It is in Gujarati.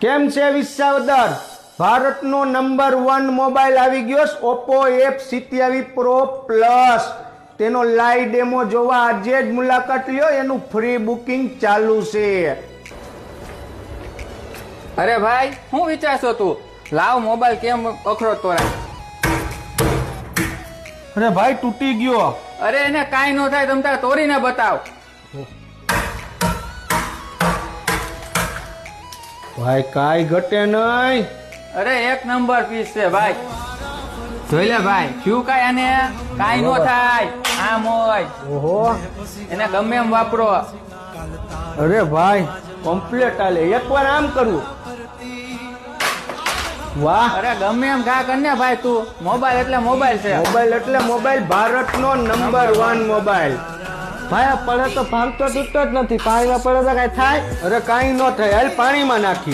કેમ છે વિસાવદર? ભારતનો નંબર 1 મોબાઈલ આવી ગયો છે Oppo F27 Pro Plus. તેનો લાઈવ ડેમો જોવા આજે જ મુલાકાત લ્યો, એનું ફ્રી બુકિંગ ચાલુ છે. અરે ભાઈ, શું વિચારશો તું? લાવ મોબાઈલ કેમ પકડો તોરા? અરે ભાઈ તૂટી ગયો. અરે એને કાંઈ ન થાય, તમ તારે તોડીને બતાવ. ભાઈ કાંઈ ઘટે નહીં. અરે એક નંબર પીસ છે ભાઈ. જોઈ લે ભાઈ, શું કાંઈ આને કાંઈ ન થાય. આમ હોય ઓહો, એને ગમે એમ વાપરો. અરે ભાઈ કમ્પ્લીટ હાલે. એકવાર આમ કરવું. વાહ, અરે ગમે એમ ઘા કર ને ભાઈ તું. મોબાઈલ એટલે મોબાઈલ છે. મોબાઈલ એટલે મોબાઈલ, ભારતનો નંબર 1 મોબાઈલ. ભાઈ આ પડે તો ભાંગતો તૂટતો જ નથી. પાણીમાં પડે તો કઈ થાય? અરે કાંઈ ન થાય, હાલ પાણીમાં નાખી.